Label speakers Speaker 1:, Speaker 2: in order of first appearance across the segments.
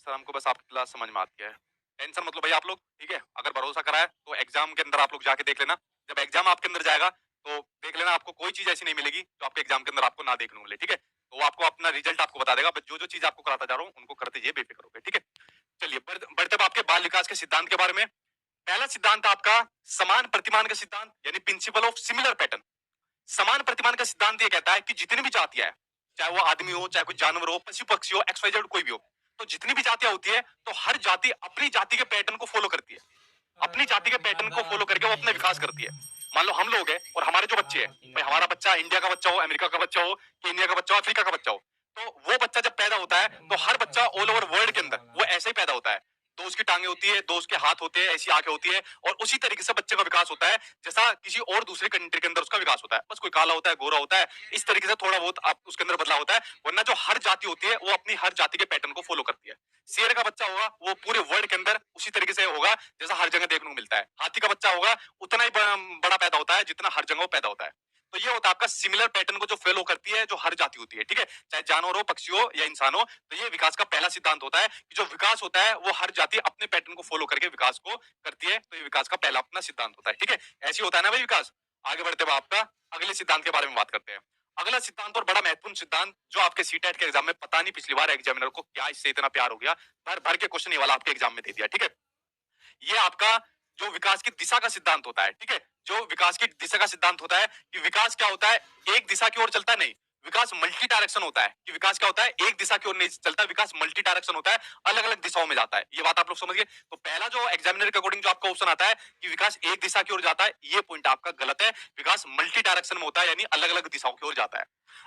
Speaker 1: Sir हमको बस आपकी क्लास समझ में आती है। टेंशन मतलब भैया आप लोग, ठीक है? अगर भरोसा करा है तो एग्जाम के अंदर आप लोग जाके देख लेना। जब एग्जाम आपके अंदर जाएगा तो देख लेना आपको कोई चीज़ ऐसी नहीं मिलेगी जो आपके एग्जाम के अंदर आपको ना देखने को मिले, ठीक है? तो वो आपको अपना रिजल्ट आपको बता देगा। बस जो-जो चीज़ आपको कराता जा रहा हूँ उनको करते जाइए बेफिक्र होके, ठीक है? चलिए बढ़ते अब आपके बाल विकास के सिद्धांत के बारे में। पहला सिद्धांत आपका समान प्रतिमान का सिद्धांत यानी प्रिंसिपल ऑफ सिमिलर पैटर्न। समान प्रतिमान का सिद्धांत ये कहता है कि जितनी भी जातियां हैं, चाहे वो आदमी हो, चाहे कोई जानवर हो, पशु पक्षी हो, एक्स वाई जेड कोई भी हो, तो जितनी भी जातियां होती है तो हर जाति अपनी जाति के पैटर्न को फॉलो करती है। अपनी जाति के पैटर्न को फॉलो करके वो अपना विकास करती है। मान लो हम लोग हैं और हमारे जो बच्चे हैं, भाई हमारा बच्चा इंडिया का बच्चा हो, अमेरिका का बच्चा हो, केनिया का बच्चा हो, अफ्रीका का बच्चा हो, तो वो बच्चा जब पैदा होता है तो हर बच्चा ऑल ओवर वर्ल्ड के अंदर वो ऐसे ही पैदा होता है। दो उसकी टांगे होती है, दो उसके हाथ होते हैं, ऐसी आंखें होती है और उसी तरीके से बच्चे का विकास होता है जैसा किसी और दूसरे कंट्री के अंदर उसका विकास होता है। बस कोई काला होता है, गोरा होता है, इस तरीके से थोड़ा बहुत आप उसके अंदर बदलाव होता है, वरना जो हर जाति होती है वो अपनी हर जाति के पैटर्न को फॉलो करती है। शेर का बच्चा होगा वो पूरे वर्ल्ड के अंदर उसी तरीके से होगा जैसा हर जगह देखने को मिलता है। हाथी का बच्चा होगा उतना ही बड़ा पैदा होता है जितना हर जगह वो पैदा होता है। तो ये होता है आपका सिमिलर पैटर्न को जो फॉलो करती है जो हर जाति होती है, ठीक है? चाहे जानवर हो, पक्षी हो या इंसान हो। तो ये विकास का पहला सिद्धांत होता है कि जो विकास होता है वो हर जाति अपने पैटर्न को फॉलो करके विकास को करती है। तो ये विकास का पहला अपना सिद्धांत होता है, ठीक है? ऐसे होता है ना भाई विकास। आगे बढ़ते हुए आपका अगले सिद्धांत के बारे में बात करते हैं। अगला सिद्धांत और बड़ा महत्वपूर्ण सिद्धांत जो आपके सीटेट के एग्जाम में पता नहीं पिछली बार एग्जामिनर को क्या इससे इतना प्यार हो गया, भर भर के क्वेश्चन ये वाला आपके एग्जाम में दे दिया, ठीक है? ये आपका जो विकास की दिशा का सिद्धांत होता है, ठीक है? जो विकास की दिशा का सिद्धांत होता है कि विकास क्या होता है, एक दिशा की ओर चलता है नहीं, विकास मल्टी डायरेक्शन होता है। कि विकास क्या होता है, एक दिशा की ओर नहीं चलता, विकास मल्टी डायरेक्शन होता है, अलग अलग दिशाओं में जाता है। ये बात आप लोग समझिए। तो पहला जो एग्जामिनर के अकॉर्डिंग जो आपका ऑप्शन आता है कि विकास एक दिशा की ओर जाता है, ये पॉइंट आपका गलत है। विकास मल्टी डायरेक्शन में होता है यानी अलग अलग दिशाओं की ओर जाता है।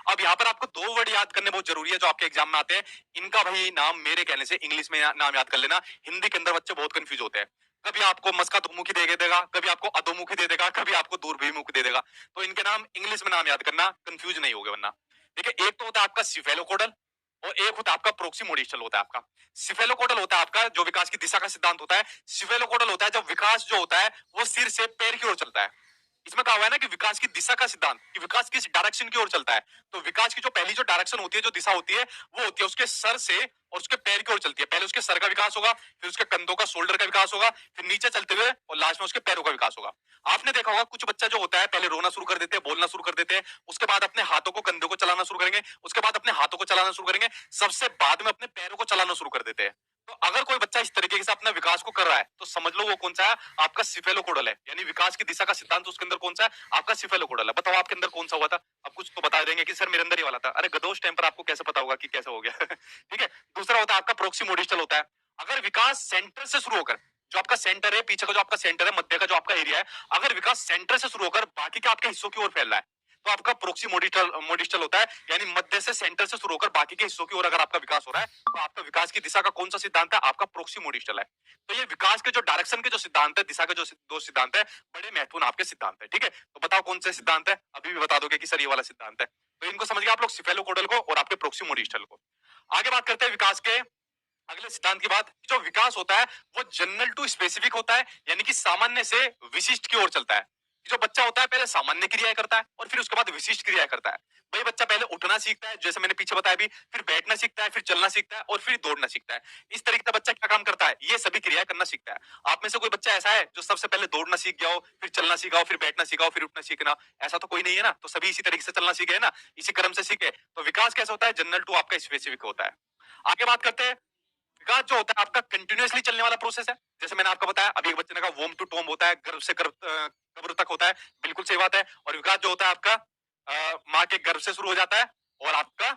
Speaker 1: अब यहाँ पर आपको दो वर्ड याद करने बहुत जरूरी है जो आपके एग्जाम में आते हैं। इनका भाई नाम मेरे कहने से इंग्लिश में नाम याद कर लेना। हिंदी के अंदर बच्चे बहुत कंफ्यूज होते हैं। कभी आपको मस्का दोमुखी दे देगा, कभी आपको अधोमुखी दे देगा, कभी आपको दूरभिमुखी दे देगा। तो इनके नाम इंग्लिश में नाम याद करना, कंफ्यूज नहीं होगे वरना। देखिए एक तो होता है आपका सिफेलोकोडल और एक होता है आपका प्रोक्सीमोडिस्टल होता है आपका। सिफेलोकोडल होता है आपका जो विकास की दिशा का सिद्धांत होता है। सिफेलोकोडल होता है जब विकास जो होता है वो सिर से पैर की ओर चलता है। इसमें कहा हुआ है ना कि विकास की दिशा का सिद्धांत कि विकास किस डायरेक्शन की ओर चलता है। तो विकास की जो पहली जो डायरेक्शन होती है, जो दिशा होती है, वो होती है उसके सर से और उसके पैर की ओर चलती है। पहले उसके सर का विकास होगा, फिर उसके कंधों का, शोल्डर का विकास होगा, फिर नीचे चलते हुए और लास्ट में उसके पैरों का विकास होगा। आपने देखा होगा कुछ बच्चा जो होता है पहले रोना शुरू कर देते हैं, बोलना शुरू कर देते हैं, उसके बाद अपने हाथों को, कंधों को चलाना शुरू करेंगे, उसके बाद अपने हाथों को चलाना शुरू करेंगे, सबसे बाद में अपने पैरों को चलाना शुरू कर देते हैं। तो अगर कोई बच्चा इस तरीके से अपने विकास को कर रहा है तो समझ लो वो कौन सा है, आपका सिफेलोकोडल है। यानी विकास की दिशा का सिद्धांत उसके अंदर कौन सा है, आपका सिफेलोकोडल है। बताओ आपके अंदर कौन सा हुआ था? अब कुछ तो बता देंगे कि सर मेरे अंदर ये वाला था। अरे गधो, उस टाइम पर आपको कैसे पता होगा कि कैसे हो गया? ठीक है। दूसरा होता है आपका प्रोक्सीमोडिस्टल होता है। अगर विकास सेंटर से शुरू होकर, जो आपका सेंटर है, पीछे का जो आपका सेंटर है, मध्य का जो आपका एरिया है, अगर विकास सेंटर से शुरू होकर बाकी के आपके हिस्सों की ओर फैल रहा है तो आपका प्रोक्सीमोडिस्टल मोडिस्टल होता है। यानी मध्य से, सेंटर से शुरू होकर बाकी के हिस्सों की ओर अगर आपका विकास हो रहा है तो आपका विकास की दिशा का कौन सा सिद्धांत है, आपका प्रोक्सीमोडिस्टल है। तो ये विकास के जो डायरेक्शन के जो सिद्धांत है, दिशा के जो दो सिद्धांत है, बड़े महत्वपूर्ण आपके सिद्धांत है, ठीक है? तो बताओ कौन से सिद्धांत है? अभी भी बता दोगे कि सर ये वाला सिद्धांत है। तो इनको समझ गए आप लोग, सिफेलोकोडल को और आपके प्रोक्सीमोडिस्टल को। आगे बात करते हैं विकास के अगले सिद्धांत की बात। जो विकास होता है वो जनरल टू स्पेसिफिक होता है, यानी कि सामान्य से विशिष्ट की ओर चलता है। जो बच्चा होता है पहले सामान्य क्रियाएं करता है और फिर उसके बाद विशिष्ट क्रियाएं करता है। भाई बच्चा पहले उठना सीखता है, जैसे मैंने पीछे बताया भी, फिर बैठना सीखता है, फिर चलना सीखता है और फिर दौड़ना सीखता है। इस तरीके का बच्चा क्या काम करता है, ये सभी क्रियाएं करना सीखता है। आप में से कोई बच्चा ऐसा है जो सबसे पहले दौड़ना सीख गया हो, फिर चलना सीखा हो, फिर बैठना सीखा हो, फिर उठना सीखना? ऐसा तो कोई नहीं है ना। तो सभी इसी तरीके से चलना सीखे है ना, इसी क्रम से सीखे। तो विकास कैसा होता है, जनरल टू आपका स्पेसिफिक होता है। आगे बात करते हैं विकास जो होता है आपका कंटिन्यूअसली चलने वाला प्रोसेस है। जैसे मैंने आपको बताया, अभी एक बच्चे ने कहा वोम टू टोम होता है, गर्भ से गर्भ कब्र तक होता है। बिल्कुल सही बात है। और विकास जो होता है आपका माँ के गर्भ से शुरू हो जाता है और आपका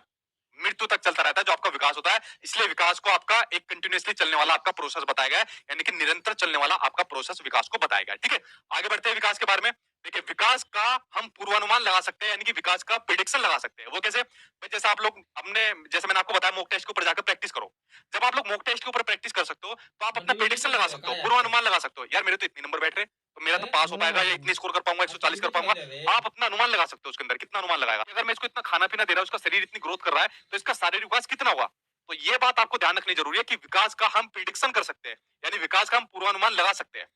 Speaker 1: मृत्यु तक चलता रहता है, जो आपका विकास होता है। इसलिए विकास को आपका एक कंटिन्यूअसली चलने वाला आपका प्रोसेस बताया गया है, यानी कि निरंतर चलने वाला आपका प्रोसेस विकास को बताया गया है, ठीक है? आगे बढ़ते हैं विकास के बारे में। देखिए विकास का हम पूर्वानुमान लगा सकते हैं, यानी कि विकास का प्रिडिक्शन लगा सकते हैं। वो कैसे? भाई जैसे आप लोग अपने, जैसे मैंने आपको बताया, मॉक टेस्ट के ऊपर जाकर प्रैक्टिस करो। जब आप लोग मॉक टेस्ट के ऊपर प्रैक्टिस कर सकते हो तो आप अपना प्रिडिक्शन लगा सकते हो, पूर्वानुमान लगा सकते हो। यार मेरे तो इतने नंबर बैठ रहे, तो मेरा तो पास हो पाएगा या इतनी स्कोर कर पाऊंगा, 140 कर पाऊंगा। आप अपना अनुमान लगा सकते हो उसके अंदर कितना अनुमान लगाएगा। अगर मैं इसको इतना खाना पीना दे रहा हूँ, उसका शरीर इतनी ग्रोथ कर रहा है, तो इसका शारीरिक विकास कितना हुआ? तो ये बात आपको ध्यान रखनी जरूरी है कि विकास का हम प्रिडिक्शन कर सकते हैं, यानी विकास का हम पूर्वानुमान लगा सकते हैं।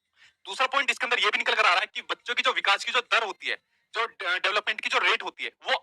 Speaker 1: दूसरा पॉइंट इसके अंदर ये भी निकल कर आ रहा है कि बच्चों की जो विकास की जो दर होती है, जो डेवलपमेंट की जो रेट होती है, वो